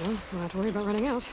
Well, don't have to worry about running out.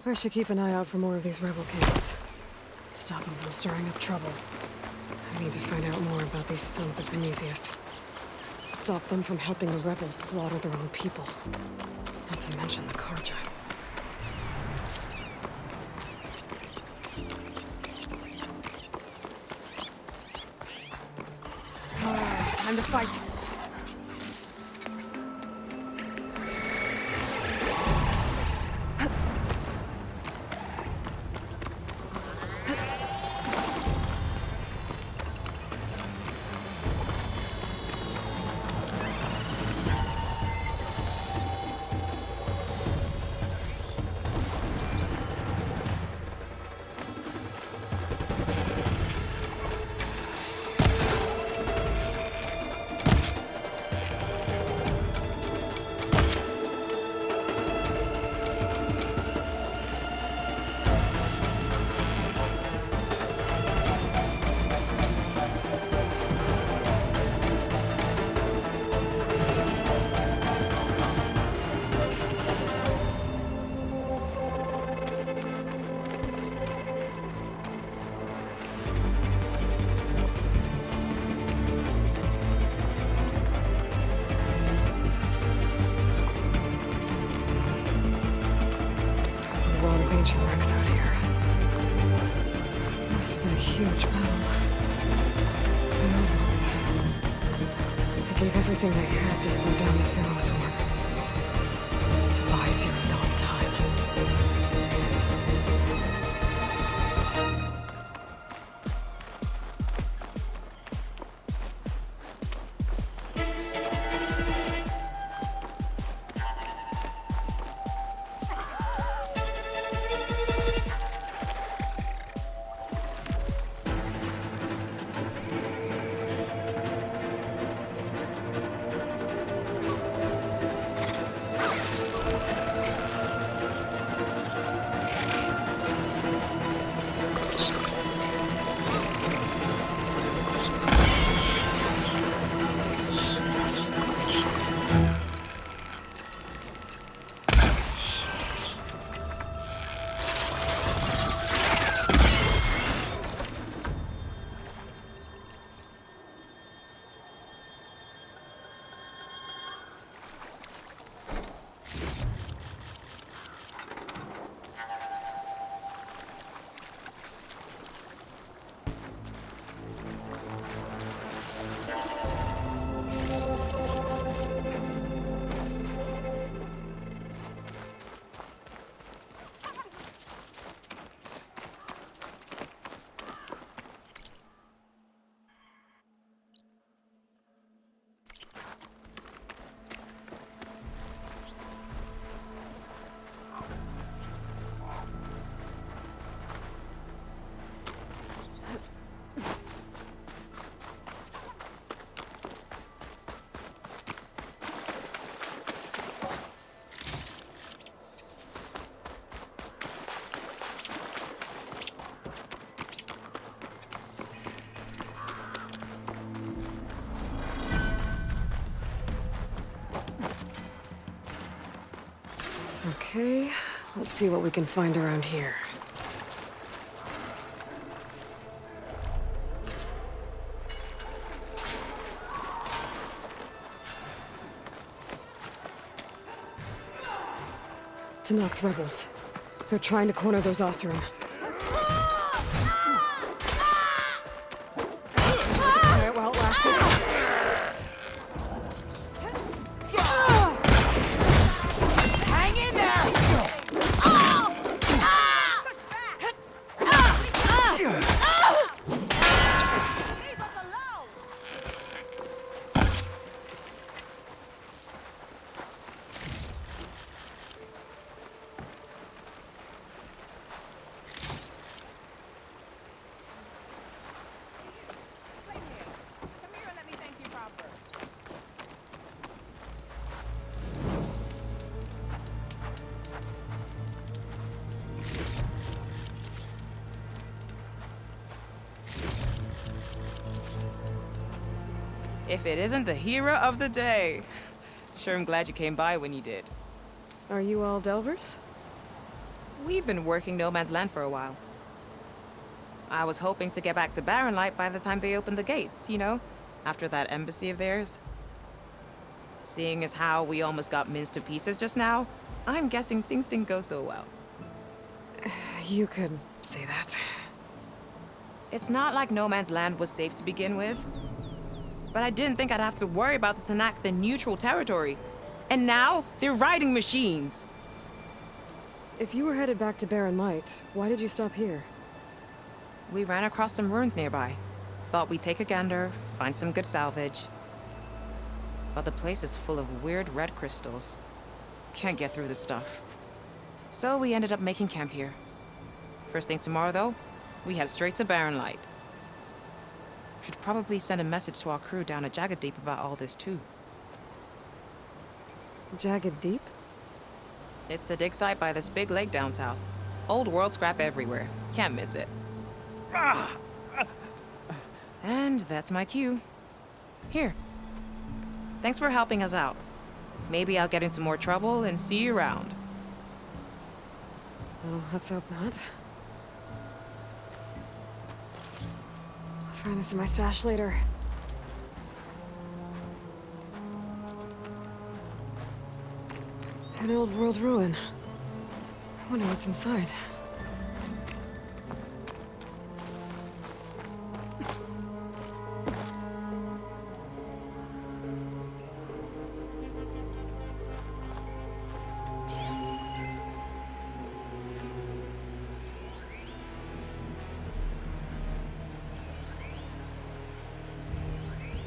I should keep an eye out for more of these rebel camps. Stop them from stirring up trouble. I need to find out more about these sons of Prometheus. Stop them from helping the rebels slaughter their own people. Not to mention the Carja. Time to fight. Ancient wrecks out here. Must have been a huge battle. The nobles. They gave everything they had to slow down the Pharaoh swarm. To buy Zero Dawn time. Okay, let's see what we can find around here. Tenakth's rebels. They're trying to corner those Oseram. Alright, well, it lasted. Hang in there! If it isn't the hero of the day. Sure, I'm glad you came by when you did. Are you all Delvers? We've been working No Man's Land for a while. I was hoping to get back to Barren Light by the time they opened the gates, you know? After that embassy of theirs. Seeing as how we almost got minced to pieces just now, I'm guessing things didn't go so well. You could say that. It's not like No Man's Land was safe to begin with. But I didn't think I'd have to worry about the Sanak, the neutral territory. And now, they're riding machines! If you were headed back to Barren Light, why did you stop here? We ran across some ruins nearby. Thought we'd take a gander, find some good salvage. But the place is full of weird red crystals. Can't get through this stuff. So we ended up making camp here. First thing tomorrow, though, we head straight to Barren Light. Should probably send a message to our crew down at Jagged Deep about all this, too. Jagged Deep? It's a dig site by this big lake down south. Old world scrap everywhere. Can't miss it. And that's my cue. Here. Thanks for helping us out. Maybe I'll get into more trouble and see you around. Well, let's hope not. I'll find this in my stash later. An old world ruin. I wonder what's inside.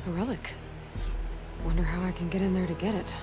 A relic. Wonder how I can get in there to get it.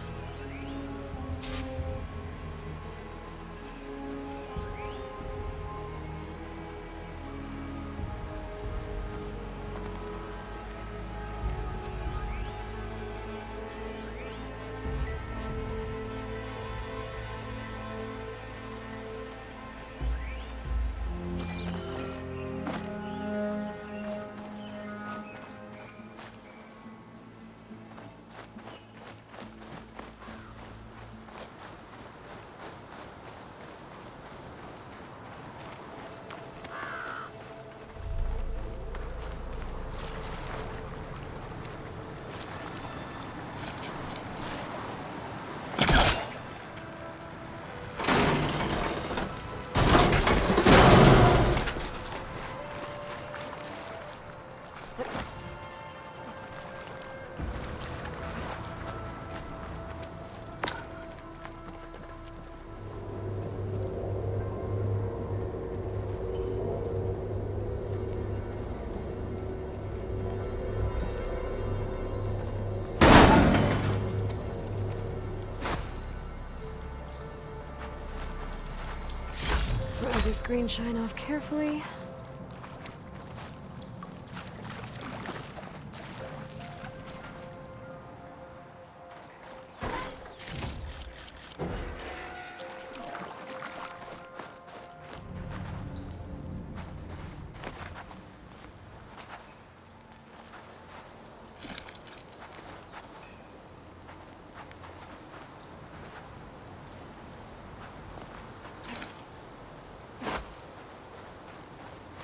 Let this green shine off carefully.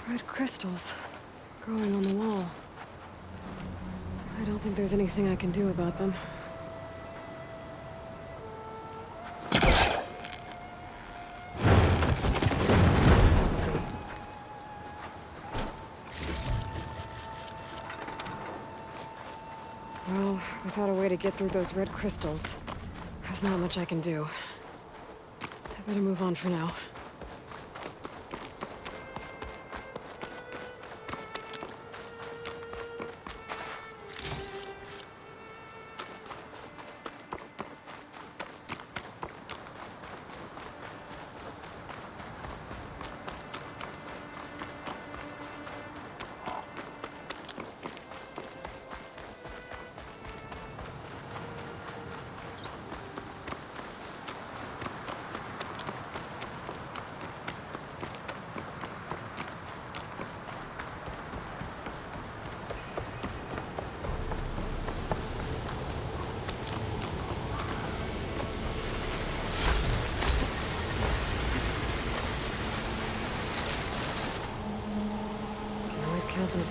Red crystals growing on the wall. I don't think there's anything I can do about them. Well, without a way to get through those red crystals, there's not much I can do. I better move on for now.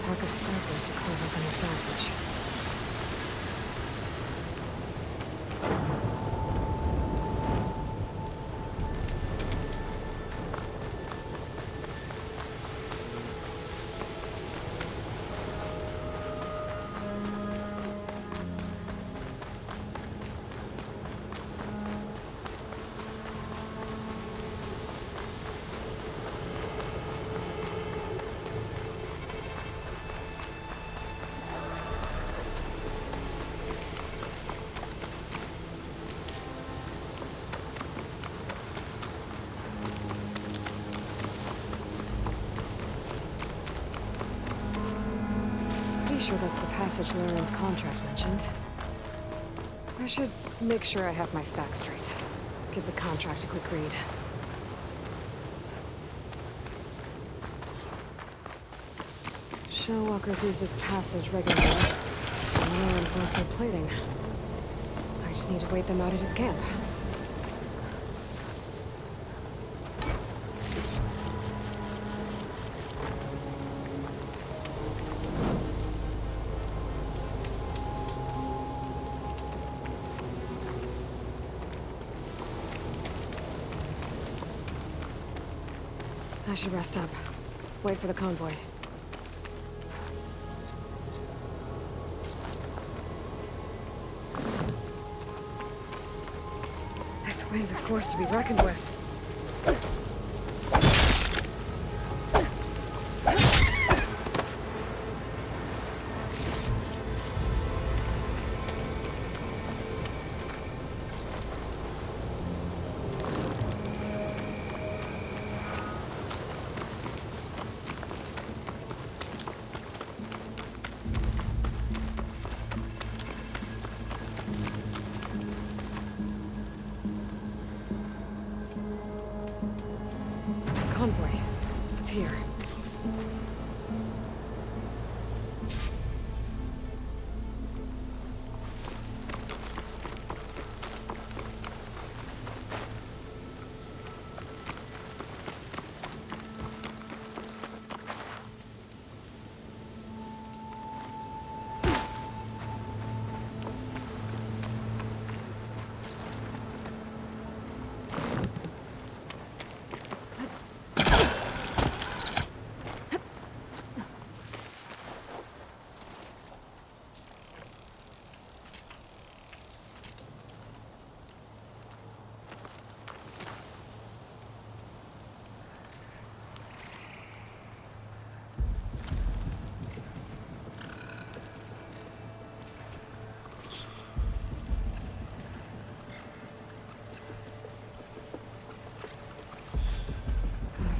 pack of scrappers to carve up any salvage. Sure that's the passage Lauren's contract mentioned. I should make sure I have my facts straight. Give the contract a quick read. Shellwalkers use this passage regularly. And Lauren plans their plating. I just need to wait them out at his camp. I should rest up. Wait for the convoy. This wind's a force to be reckoned with. Convoy. It's here.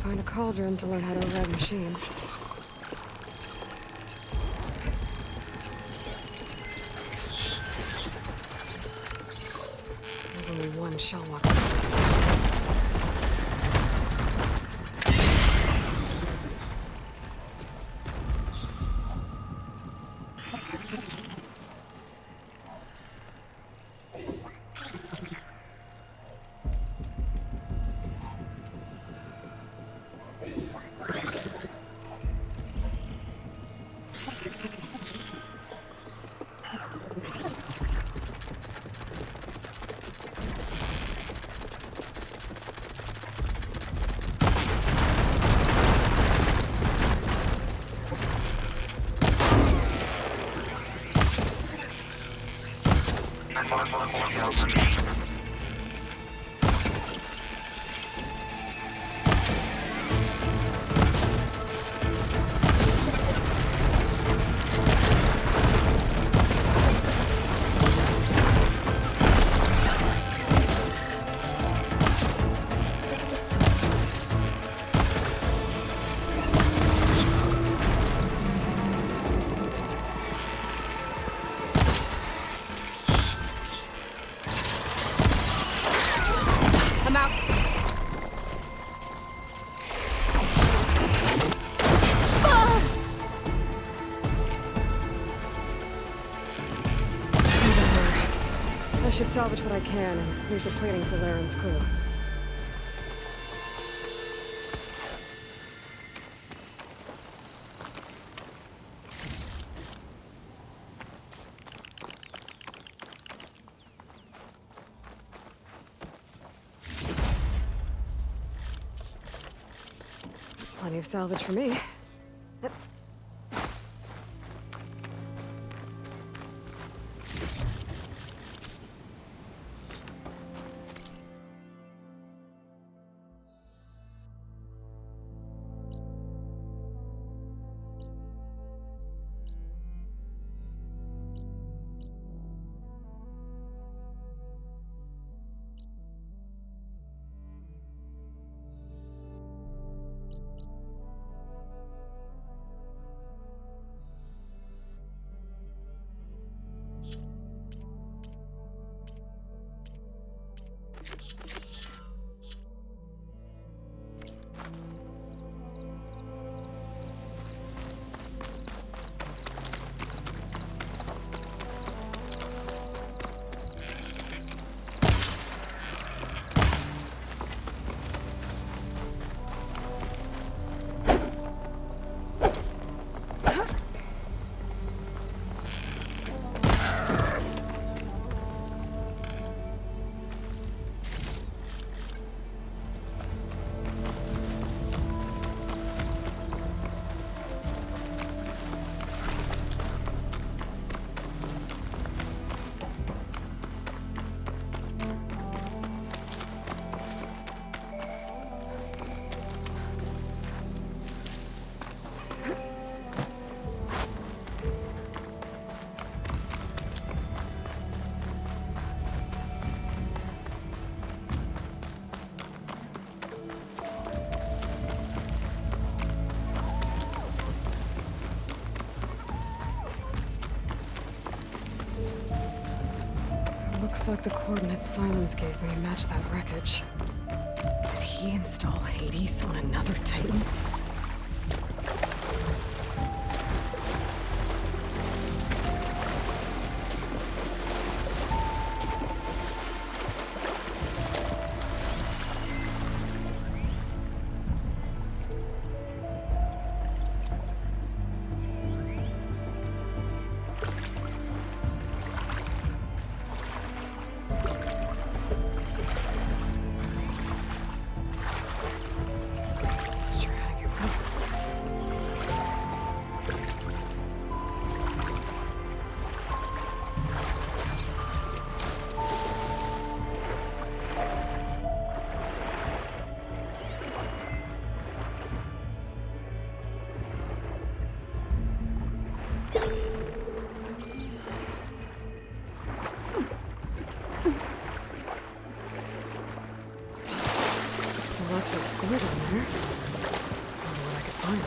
Find a cauldron to learn how to override machines. There's only one Shellwalker. I should salvage what I can and leave the plating for Lauren's crew. Plenty of salvage for me. Looks like the coordinates Silence gave me match that wreckage. Did he install Hades on another Titan? There's a lot to explore down there. Wonder what I could find.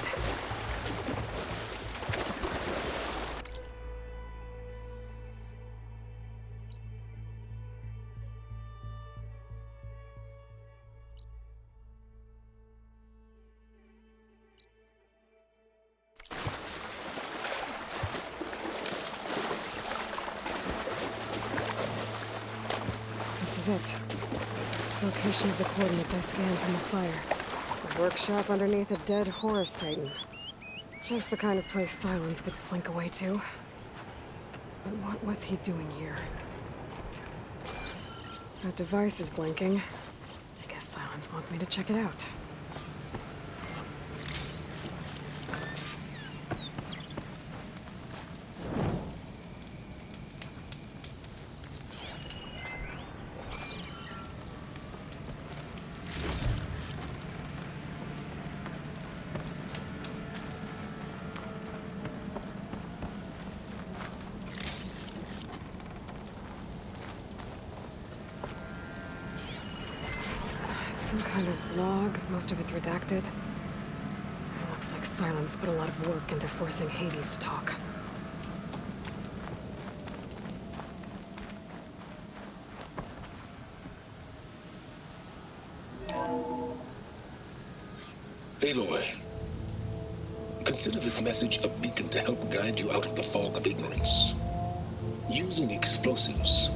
This is it. Location of the coordinates I scanned from the spire. A workshop underneath a dead Horus Titan. Just the kind of place Silence would slink away to. But what was he doing here? That device is blinking. I guess Silence wants me to check it out. Some kind of log, most of it's redacted. It looks like Silence put a lot of work into forcing Hades to talk. Aloy, consider this message a beacon to help guide you out of the fog of ignorance. Using explosives,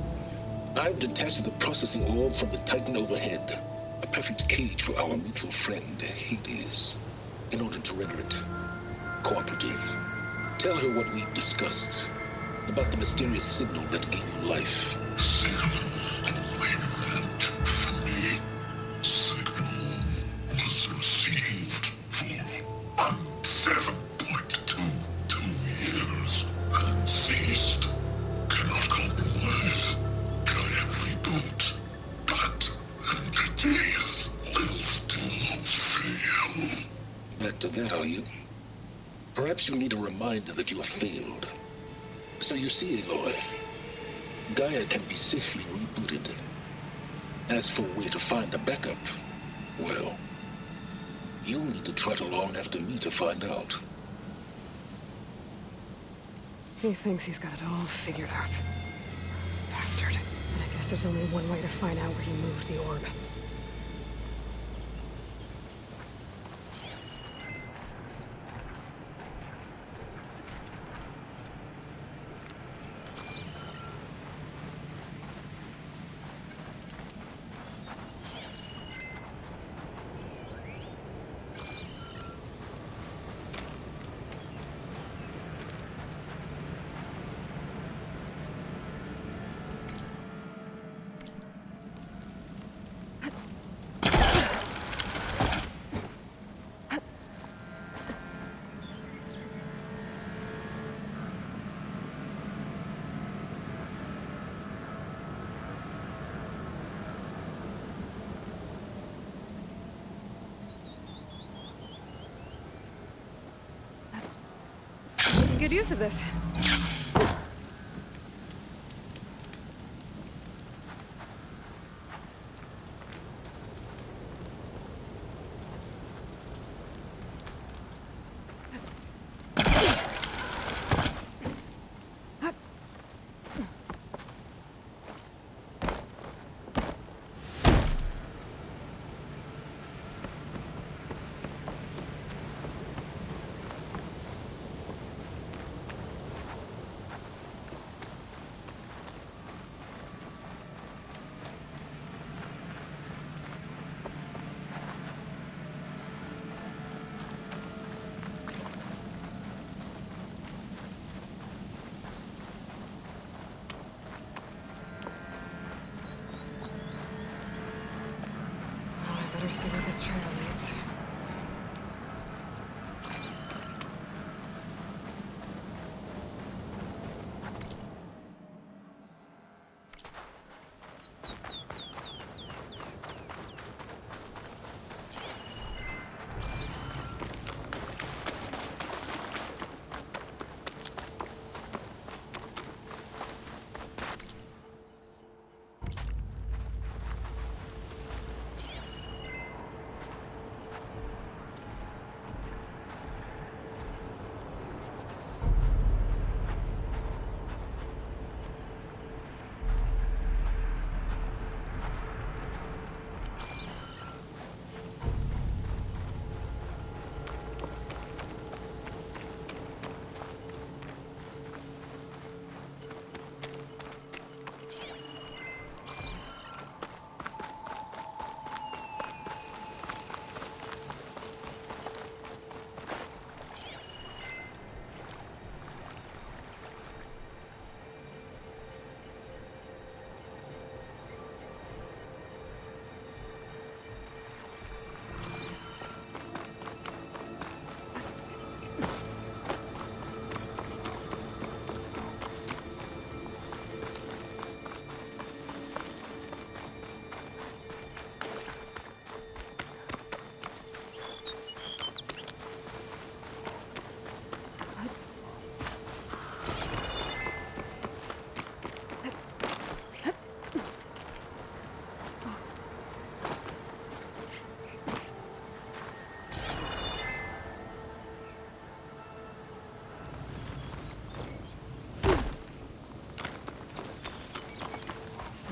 I've detached the processing orb from the Titan overhead. A perfect cage for our mutual friend, Hades, in order to render it cooperative. Tell her what we discussed about the mysterious signal that gave you life. Signal was received for ceased. Cannot compromise. Gaia reboot. But entities will still fail. Back to that, are you? Perhaps you need a reminder that you have failed. So you see, Aloy, Gaia can be safely rebooted. As for where to find a backup, well, you'll need to trot along after me to find out. He thinks he's got it all figured out. Bastard. And I guess there's only one way to find out where he moved the orb. Good use of this. Better see where this trail leads.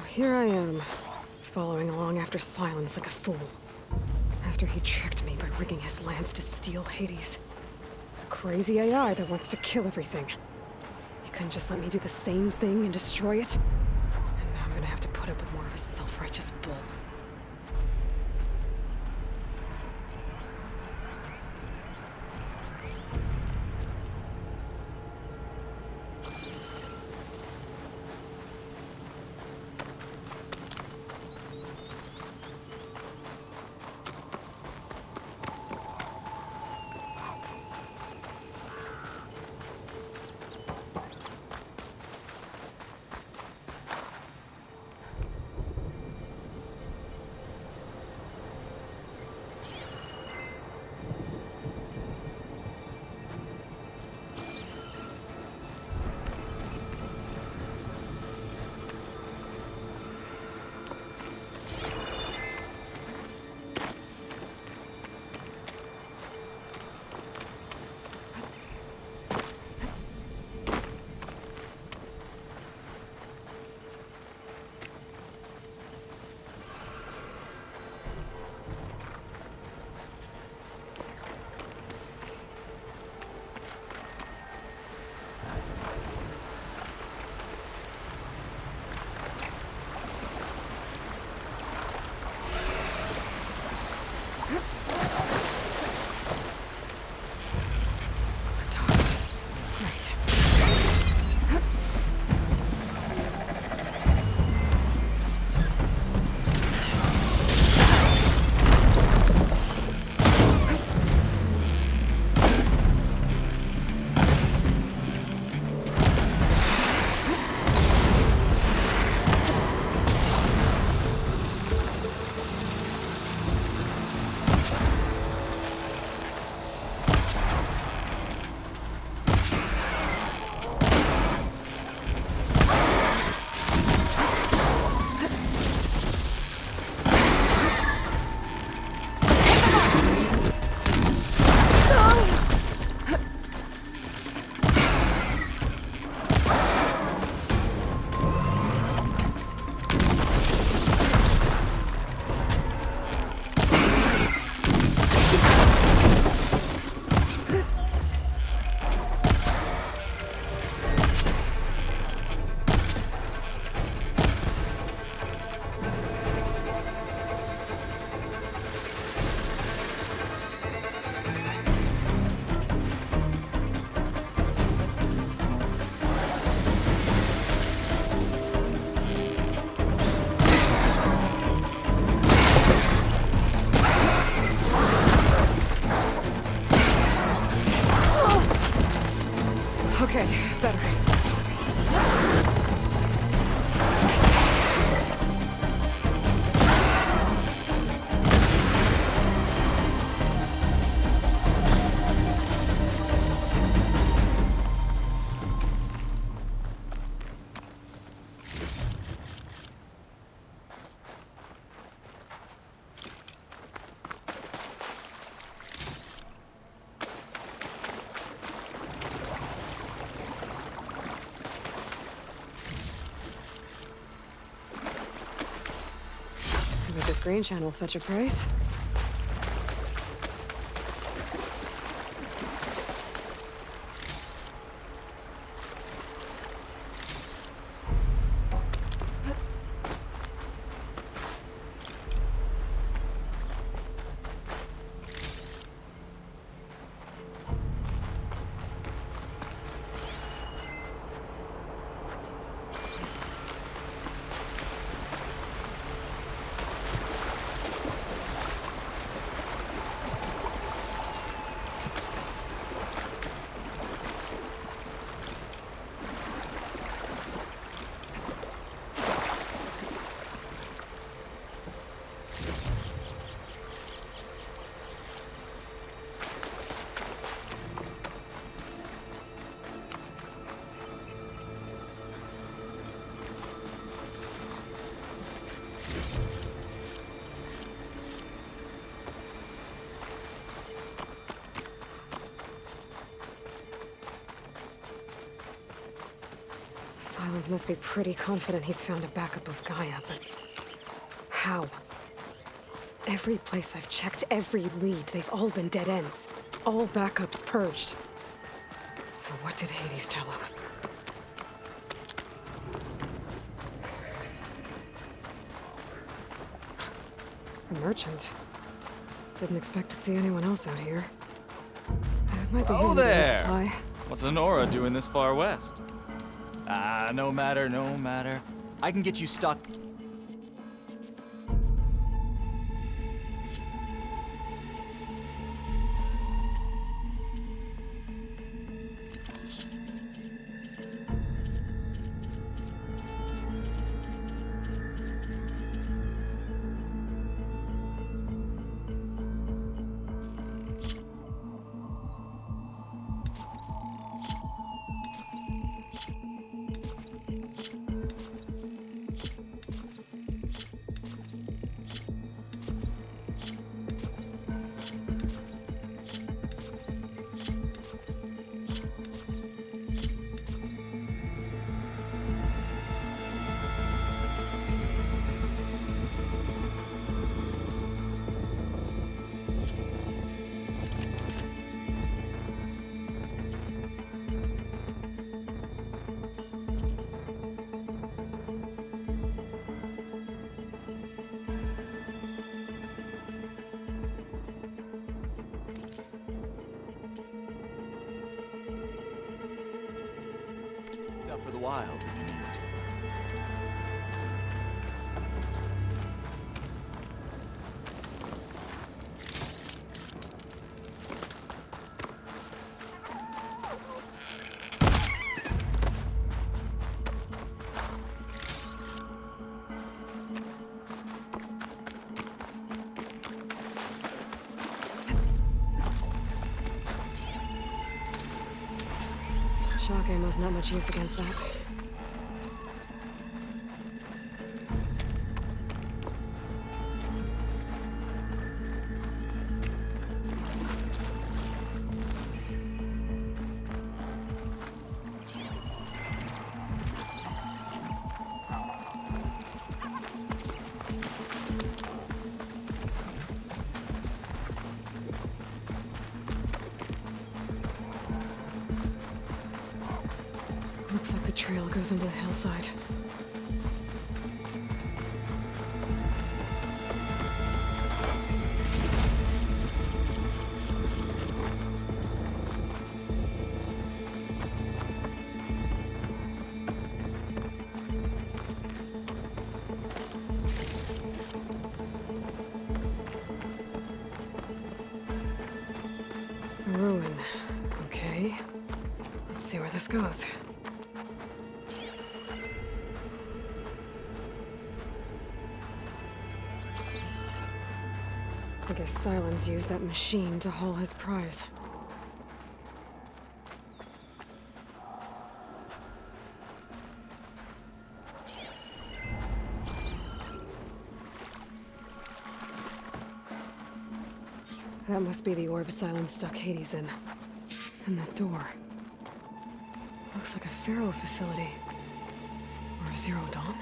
Here I am, following along after Silence like a fool. After he tricked me by rigging his lance to steal Hades. A crazy AI that wants to kill everything. He couldn't just let me do the same thing and destroy it? And now I'm gonna have to put up with more of his self-righteous bull. Bet this green channel will fetch a price. Silence must be pretty confident he's found a backup of Gaia, but how? Every place I've checked, every lead, they've all been dead ends. All backups purged. So what did Hades tell him? A merchant. Didn't expect to see anyone else out here. Might be Oh here with a there! supply. What's Honora doing this far west? No matter, no matter. I can get you stocked. For the wild. Shock ammo's not much use against that. Looks like the trail goes into the hillside. A ruin. Okay. Let's see where this goes. I guess Silence used that machine to haul his prize. That must be the orb Silence stuck Hades in. And that door. Looks like a Pharaoh facility. Or a Zero Dawn?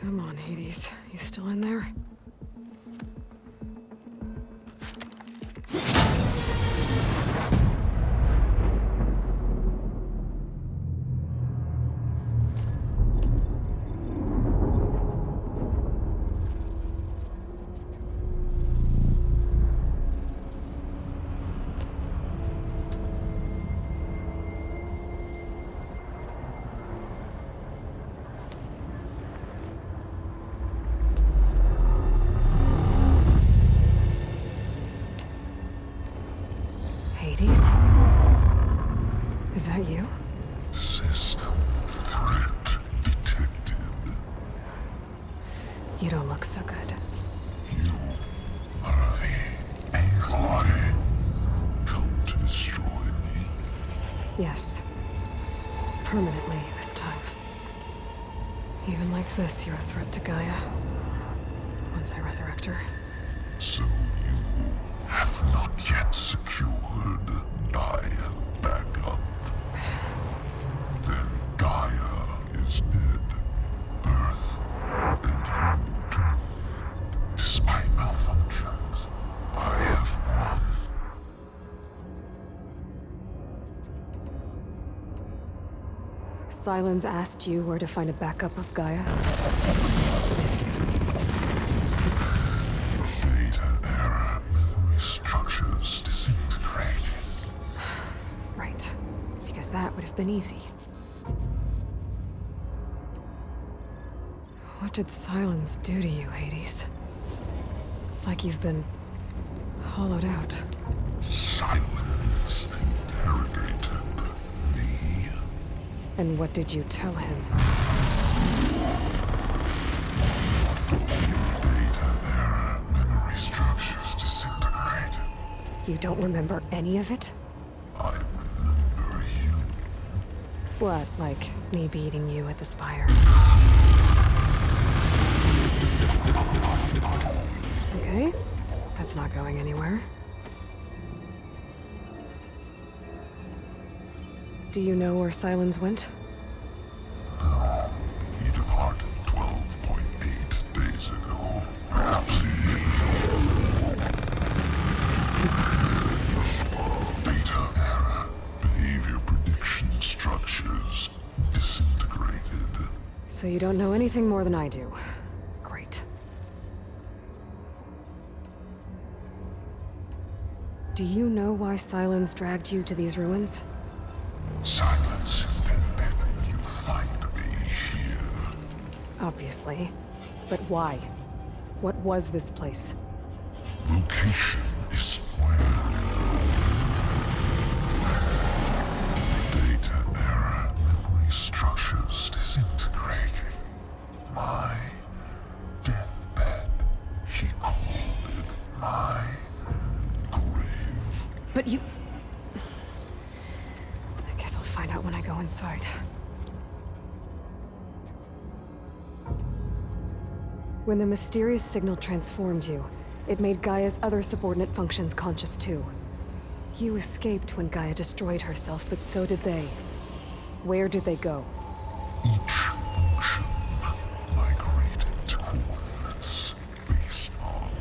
Come on, Hades. You still in there? Hades? Is that you? System threat detected. You don't look so good. You are the Aloy. Come to destroy me. Yes. Permanently this time. Even like this, you're a threat to Gaia. Once I resurrect her. So you have not yet secured Gaia backup. Then Gaia is dead. Earth and you too. Despite malfunctions, I have won. Sylens asked you where to find a backup of Gaia? Data era memory structures disintegrated. Right. Because that would have been easy. What did Sylens do to you, Hades? It's like you've been hollowed out. Silence interrogated me. And what did you tell him? Data era memory structures disintegrated. You don't remember any of it? I remember you. What, like me beating you at the Spire? Okay, that's not going anywhere. Do you know where Sylens went? No, he departed 12.8 days ago. Perhaps he... Data era behavior prediction structures disintegrated. So you don't know anything more than I do. Great. Do you know why Sylens dragged you to these ruins? Silence intended you find me here. Obviously. But why? What was this place? Location is square. Data era memory structures disintegrated. My deathbed. He called it my grave. But you... I guess I'll find out when I go inside. When the mysterious signal transformed you, it made Gaia's other subordinate functions conscious too. You escaped when Gaia destroyed herself, but so did they. Where did they go? Each function migrated to coordinates based on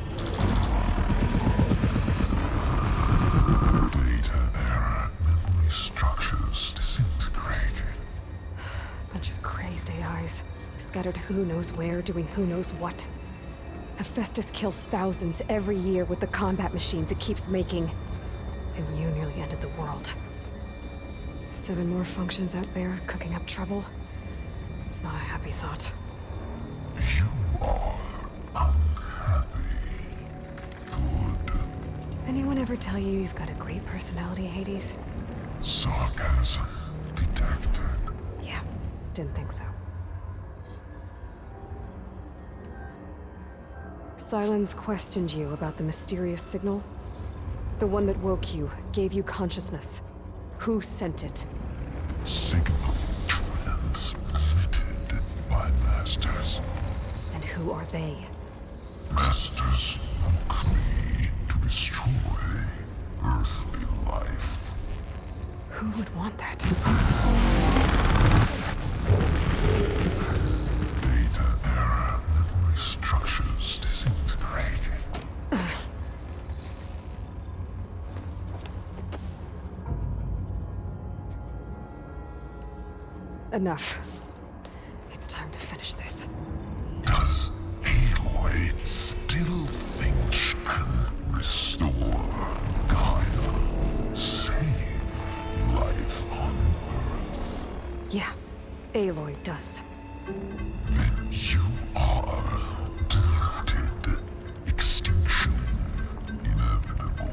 data era memory structures disintegrated. Bunch of crazed AIs, scattered who knows where, doing who knows what. Hephaestus kills thousands every year with the combat machines it keeps making. And you nearly ended the world. 7 more functions out there, cooking up trouble. It's not a happy thought. You are unhappy. Good. Anyone ever tell you you've got a great personality, Hades? Sarcasm detected. Yeah, didn't think so. Sylens questioned you about the mysterious signal. The one that woke you, gave you consciousness. Who sent it? Signal transmitted by masters. And who are they? Masters woke me to destroy earthly life. Who would want that? Data era Enough. It's time to finish this. Does Aloy still think she can restore Gaia? Save life on Earth? Yeah, Aloy does. Then you are deluded. Extinction inevitable.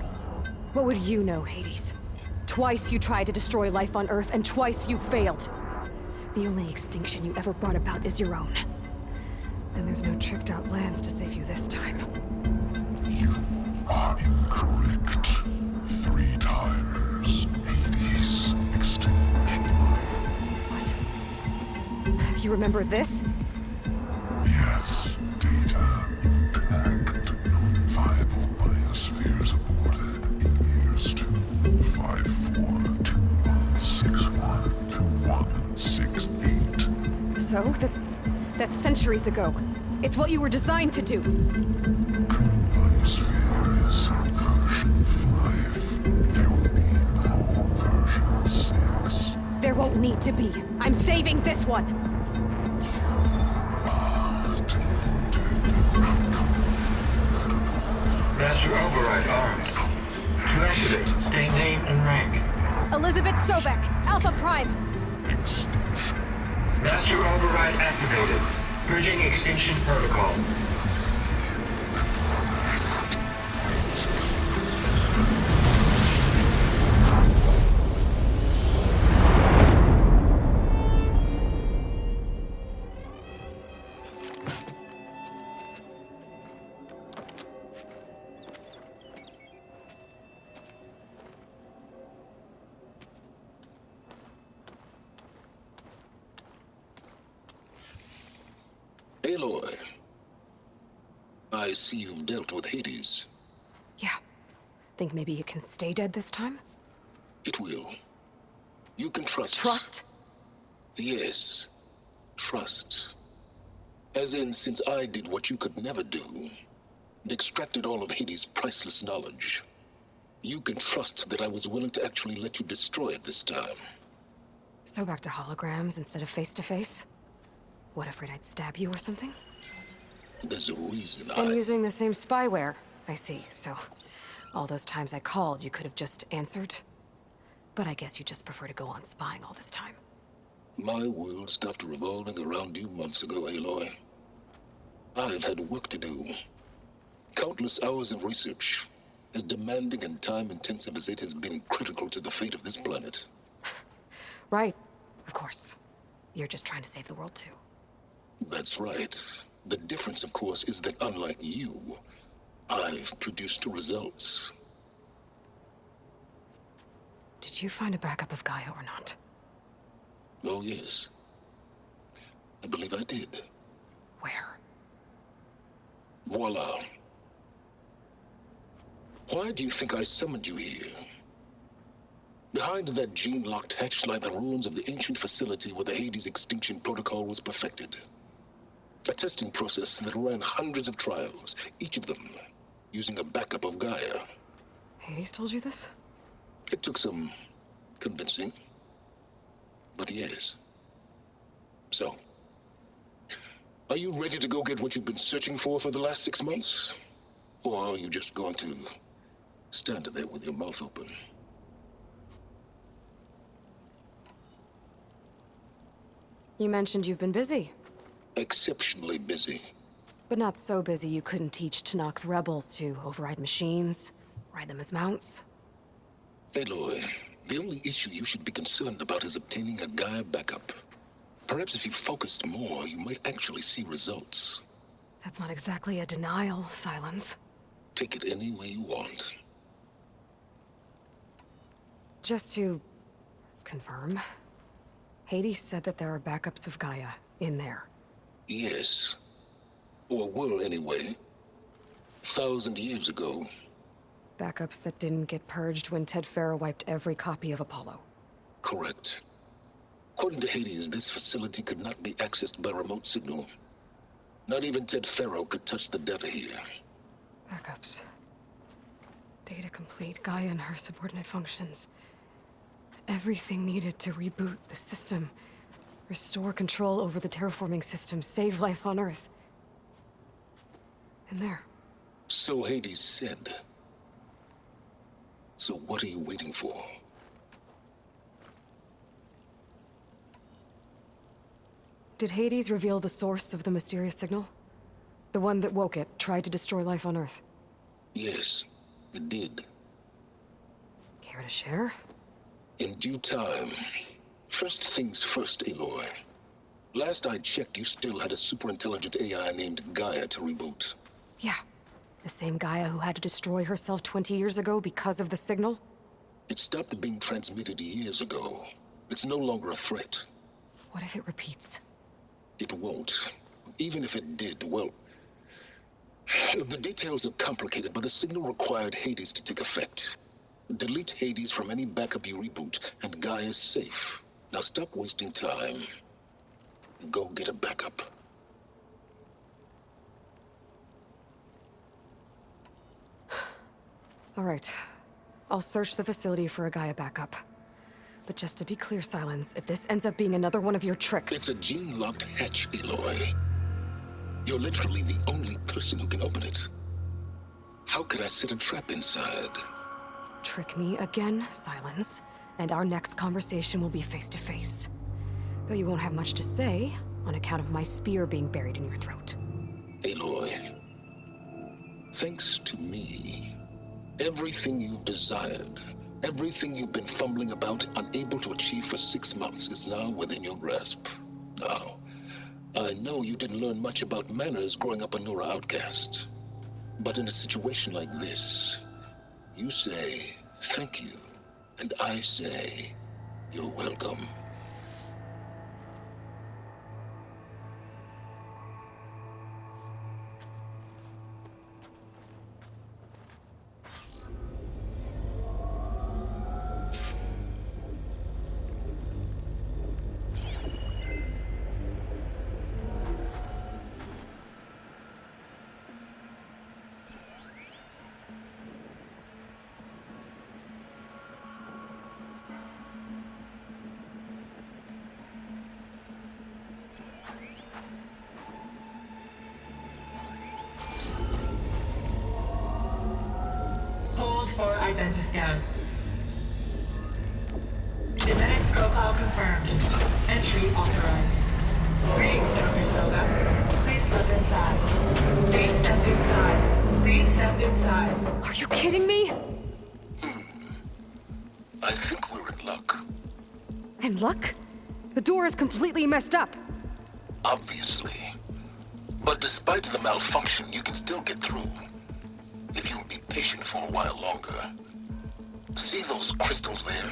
What would you know, Hades? Twice you tried to destroy life on Earth, and twice you failed. The only extinction you ever brought about is your own. And there's no tricked-out lands to save you this time. You are incorrect. 3 times. Hades extinguished life. What? You remember this? Yes, data intact. Non-viable biospheres aborted in years 254, 2161, 2168. So? That's centuries ago. It's what you were designed to do. Current biosphere is version 5. There will be no version 6. There won't need to be. I'm saving this one. Master Override armed. To activate, state name and rank. Elizabeth Sobek, Alpha Prime. Master Override activated. Purging extinction protocol. Aloy, I see you've dealt with Hades. Yeah. Think maybe you can stay dead this time? It will. You can trust. Trust? Yes. Trust. As in, since I did what you could never do, and extracted all of Hades' priceless knowledge, you can trust that I was willing to actually let you destroy it this time. So back to holograms instead of face-to-face? What, afraid I'd stab you or something? There's a reason And using the same spyware. I see, so... all those times I called, you could have just answered? But I guess you just prefer to go on spying all this time. My world stopped revolving around you months ago, Aloy. I've had work to do. Countless hours of research, as demanding and time-intensive as it has been critical to the fate of this planet. Right. Of course. You're just trying to save the world, too. That's right. The difference, of course, is that unlike you, I've produced results. Did you find a backup of Gaia or not? Oh, yes. I believe I did. Where? Voila. Why do you think I summoned you here? Behind that gene-locked hatch lie the ruins of the ancient facility where the Hades extinction protocol was perfected. A testing process that ran hundreds of trials, each of them using a backup of Gaia. Hades told you this? It took some convincing, but yes. So, are you ready to go get what you've been searching for the last 6 months? Or are you just going to stand there with your mouth open? You mentioned you've been busy. Exceptionally busy. But not so busy you couldn't teach Tenakth rebels to override machines, ride them as mounts. Aloy, the only issue you should be concerned about is obtaining a Gaia backup. Perhaps if you focused more, you might actually see results. That's not exactly a denial, Silence. Take it any way you want. Just to confirm, Hades said that there are backups of Gaia in there. Yes. Or were anyway. 1,000 years ago. Backups that didn't get purged when Ted Faro wiped every copy of Apollo. Correct. According to Hades, this facility could not be accessed by remote signal. Not even Ted Faro could touch the data here. Backups. Data complete, Gaia and her subordinate functions. Everything needed to reboot the system. Restore control over the terraforming system. Save life on Earth. And there. So Hades said. So what are you waiting for? Did Hades reveal the source of the mysterious signal? The one that woke it, tried to destroy life on Earth? Yes, it did. Care to share? In due time. First things first, Aloy. Last I checked, you still had a superintelligent AI named Gaia to reboot. Yeah. The same Gaia who had to destroy herself 20 years ago because of the signal? It stopped being transmitted years ago. It's no longer a threat. What if it repeats? It won't. Even if it did, well... The details are complicated, but the signal required Hades to take effect. Delete Hades from any backup you reboot, and Gaia's safe. Now stop wasting time. Go get a backup. All right. I'll search the facility for a Gaia backup. But just to be clear, Sylens, if this ends up being another one of your tricks... It's a gene-locked hatch, Aloy. You're literally the only person who can open it. How could I set a trap inside? Trick me again, Sylens, and our next conversation will be face-to-face. Though you won't have much to say, on account of my spear being buried in your throat. Aloy, thanks to me, everything you've desired, everything you've been fumbling about, unable to achieve for 6 months, is now within your grasp. Now, I know you didn't learn much about manners growing up a Nora outcast. But in a situation like this, you say, thank you, and I say, you're welcome. For identiscan. Genetic profile confirmed. Entry authorized. Greetings, Dr. Soga. Please step inside. Please step inside. Please step inside. Are you kidding me? I think we're in luck. And luck? The door is completely messed up. Obviously. But despite the malfunction, you can still get through. If you'll be patient for a while longer. See those crystals there?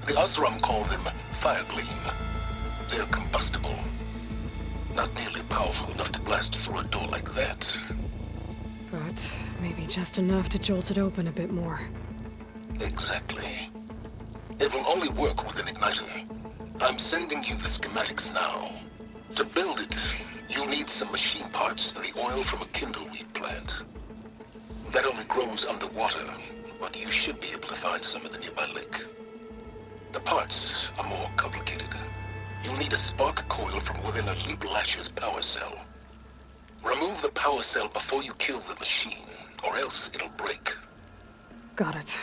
The Osram call them Firegleam. They're combustible. Not nearly powerful enough to blast through a door like that. But maybe just enough to jolt it open a bit more. Exactly. It will only work with an igniter. I'm sending you the schematics now. To build it, you'll need some machine parts and the oil from a kindleweed plant. That only grows underwater, but you should be able to find some in the nearby lake. The parts are more complicated. You'll need a spark coil from within a Leap Lasher's power cell. Remove the power cell before you kill the machine, or else it'll break. Got it.